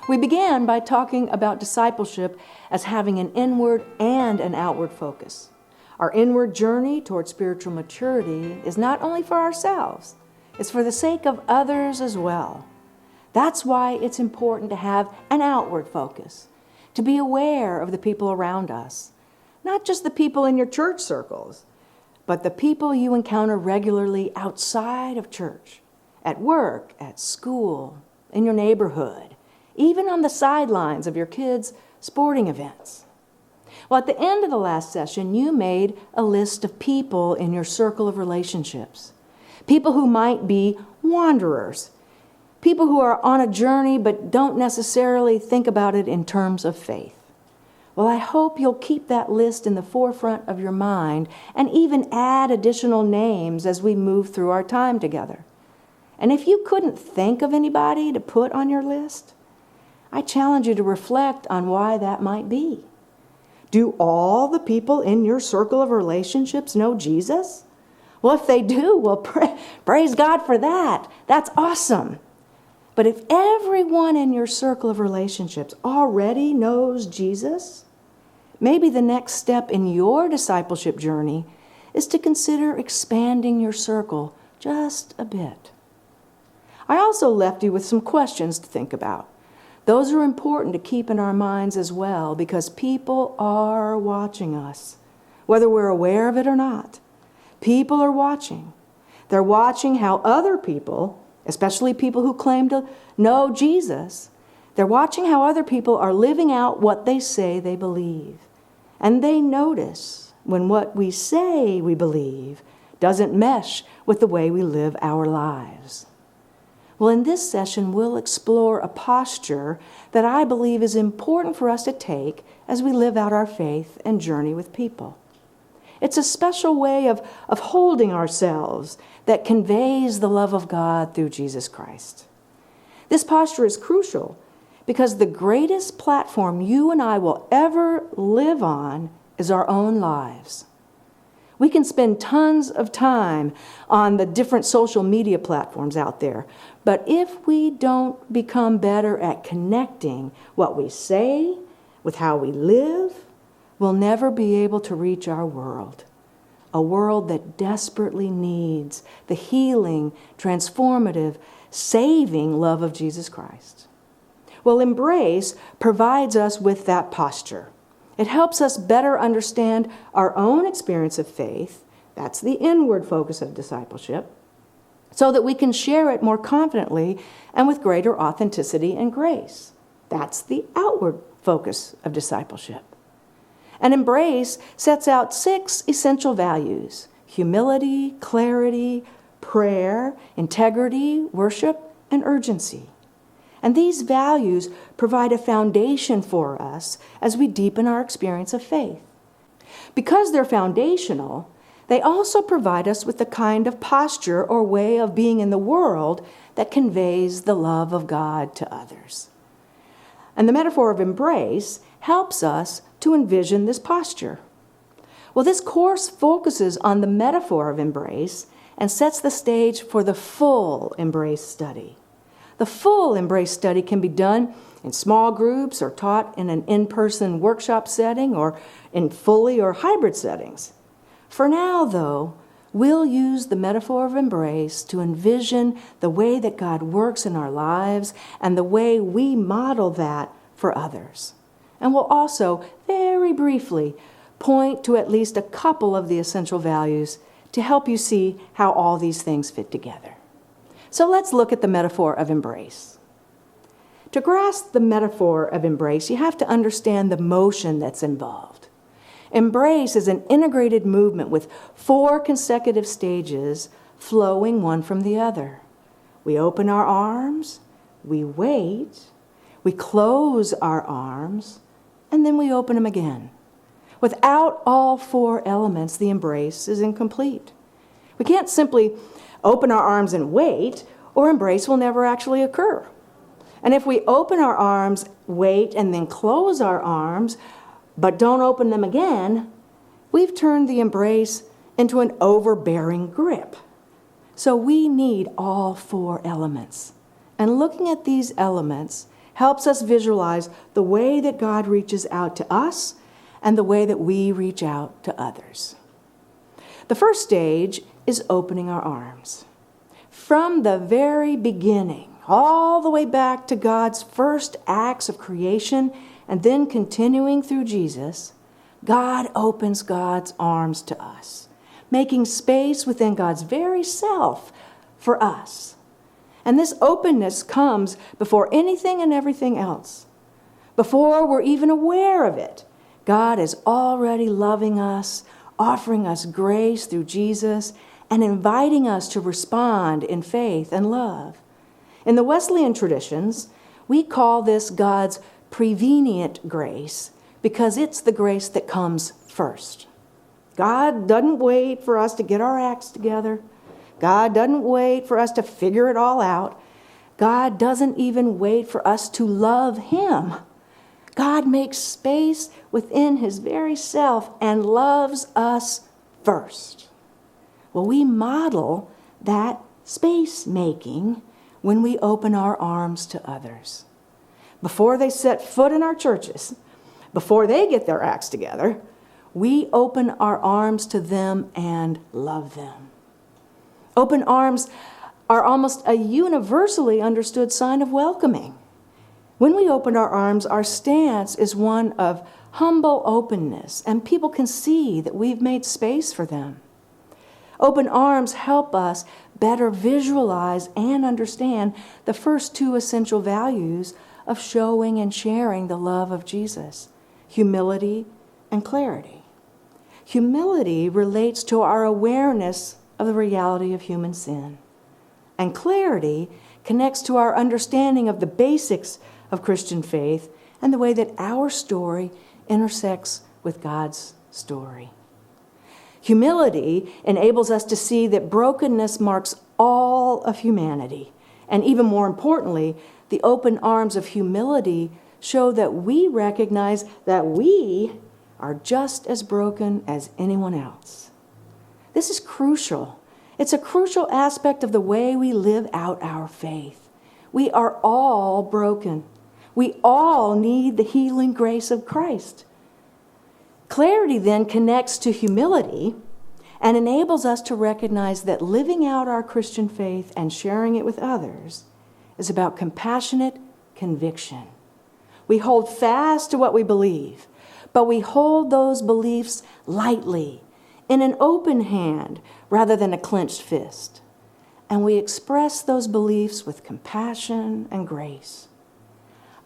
We began by talking about discipleship as having an inward and an outward focus. Our inward journey toward spiritual maturity is not only for ourselves, it's for the sake of others as well. That's why it's important to have an outward focus, to be aware of the people around us, not just the people in your church circles, but the people you encounter regularly outside of church, at work, at school, in your neighborhood, even on the sidelines of your kids' sporting events. Well, at the end of the last session, you made a list of people in your circle of relationships, people who might be wanderers, people who are on a journey but don't necessarily think about it in terms of faith. Well, I hope you'll keep that list in the forefront of your mind and even add additional names as we move through our time together. And if you couldn't think of anybody to put on your list, I challenge you to reflect on why that might be. Do all the people in your circle of relationships know Jesus? Well, if they do, well, praise God for that. That's awesome. But if everyone in your circle of relationships already knows Jesus, maybe the next step in your discipleship journey is to consider expanding your circle just a bit. I also left you with some questions to think about. Those are important to keep in our minds as well because people are watching us, whether we're aware of it or not. People are watching. They're watching how other people, especially people who claim to know Jesus, they're watching how other people are living out what they say they believe. And they notice when what we say we believe doesn't mesh with the way we live our lives. Well, in this session, we'll explore a posture that I believe is important for us to take as we live out our faith and journey with people. It's a special way of holding ourselves that conveys the love of God through Jesus Christ. This posture is crucial because the greatest platform you and I will ever live on is our own lives. We can spend tons of time on the different social media platforms out there, but if we don't become better at connecting what we say with how we live, we'll never be able to reach our world, a world that desperately needs the healing, transformative, saving love of Jesus Christ. Well, Embrace provides us with that posture. It helps us better understand our own experience of faith, that's the inward focus of discipleship, so that we can share it more confidently and with greater authenticity and grace. That's the outward focus of discipleship. And Embrace sets out 6 essential values: humility, clarity, prayer, integrity, worship, and urgency. And these values provide a foundation for us as we deepen our experience of faith. Because they're foundational, they also provide us with the kind of posture or way of being in the world that conveys the love of God to others. And the metaphor of embrace helps us to envision this posture. Well, this course focuses on the metaphor of embrace and sets the stage for the full embrace study. The full embrace study can be done in small groups or taught in an in-person workshop setting or in fully or hybrid settings. For now, though, we'll use the metaphor of embrace to envision the way that God works in our lives and the way we model that for others. And we'll also, very briefly, point to at least a couple of the essential values to help you see how all these things fit together. So let's look at the metaphor of embrace. To grasp the metaphor of embrace, you have to understand the motion that's involved. Embrace is an integrated movement with 4 consecutive stages flowing one from the other. We open our arms, we wait, we close our arms, and then we open them again. Without all 4 elements, the embrace is incomplete. We can't simply open our arms and wait, or embrace will never actually occur. And if we open our arms, wait, and then close our arms, but don't open them again, we've turned the embrace into an overbearing grip. So we need all 4 elements. And looking at these elements helps us visualize the way that God reaches out to us and the way that we reach out to others. The first stage is opening our arms. From the very beginning, all the way back to God's first acts of creation and then continuing through Jesus, God opens God's arms to us, making space within God's very self for us. And this openness comes before anything and everything else. Before we're even aware of it, God is already loving us, offering us grace through Jesus, and inviting us to respond in faith and love. In the Wesleyan traditions, we call this God's prevenient grace because it's the grace that comes first. God doesn't wait for us to get our acts together. God doesn't wait for us to figure it all out. God doesn't even wait for us to love Him. God makes space within His very self and loves us first. Well, we model that space making when we open our arms to others. Before they set foot in our churches, before they get their acts together, we open our arms to them and love them. Open arms are almost a universally understood sign of welcoming. When we open our arms, our stance is one of humble openness, and people can see that we've made space for them. Open arms help us better visualize and understand the first two essential values of showing and sharing the love of Jesus: humility and clarity. Humility relates to our awareness of the reality of human sin. And clarity connects to our understanding of the basics of Christian faith and the way that our story intersects with God's story. Humility enables us to see that brokenness marks all of humanity. And even more importantly, the open arms of humility show that we recognize that we are just as broken as anyone else. This is crucial. It's a crucial aspect of the way we live out our faith. We are all broken. We all need the healing grace of Christ. Clarity then connects to humility and enables us to recognize that living out our Christian faith and sharing it with others is about compassionate conviction. We hold fast to what we believe, but we hold those beliefs lightly, in an open hand rather than a clenched fist. And we express those beliefs with compassion and grace.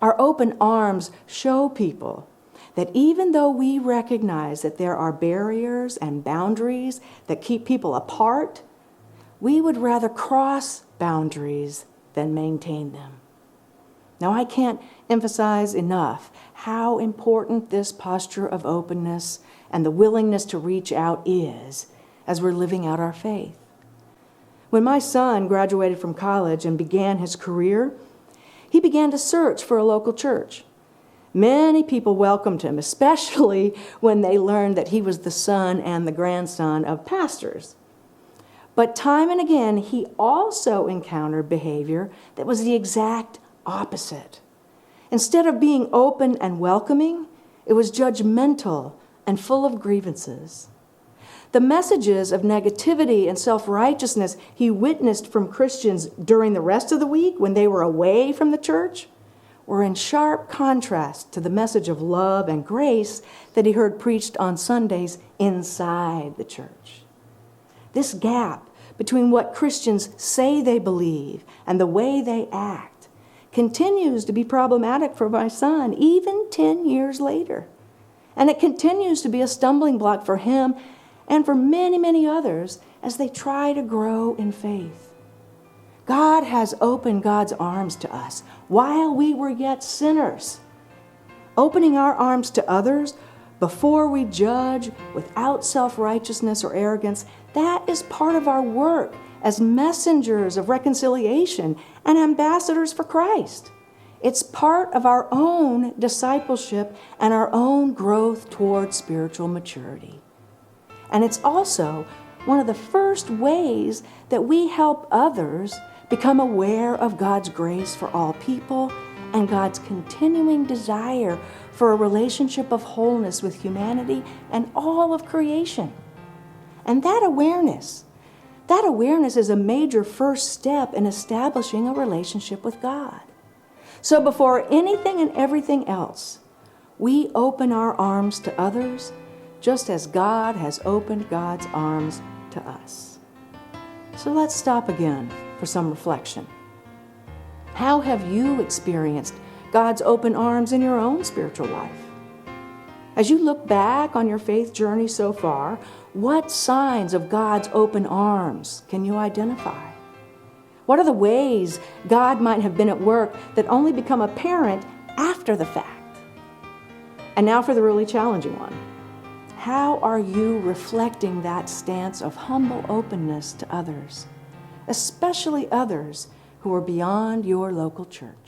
Our open arms show people that even though we recognize that there are barriers and boundaries that keep people apart, we would rather cross boundaries than maintain them. Now, I can't emphasize enough how important this posture of openness and the willingness to reach out is as we're living out our faith. When my son graduated from college and began his career, he began to search for a local church. Many people welcomed him, especially when they learned that he was the son and the grandson of pastors. But time and again, he also encountered behavior that was the exact opposite. Instead of being open and welcoming, it was judgmental and full of grievances. The messages of negativity and self-righteousness he witnessed from Christians during the rest of the week when they were away from the church were in sharp contrast to the message of love and grace that he heard preached on Sundays inside the church. This gap between what Christians say they believe and the way they act continues to be problematic for my son, even 10 years later. And it continues to be a stumbling block for him and for many, many others as they try to grow in faith. God has opened God's arms to us while we were yet sinners. Opening our arms to others before we judge without self-righteousness or arrogance, that is part of our work as messengers of reconciliation and ambassadors for Christ. It's part of our own discipleship and our own growth toward spiritual maturity. And it's also one of the first ways that we help others become aware of God's grace for all people and God's continuing desire for a relationship of wholeness with humanity and all of creation. And that awareness is a major first step in establishing a relationship with God. So before anything and everything else, we open our arms to others just as God has opened God's arms to us. So let's stop again for some reflection. How have you experienced God's open arms in your own spiritual life? As you look back on your faith journey so far, what signs of God's open arms can you identify? What are the ways God might have been at work that only become apparent after the fact? And now for the really challenging one. How are you reflecting that stance of humble openness to others, especially others who are beyond your local church?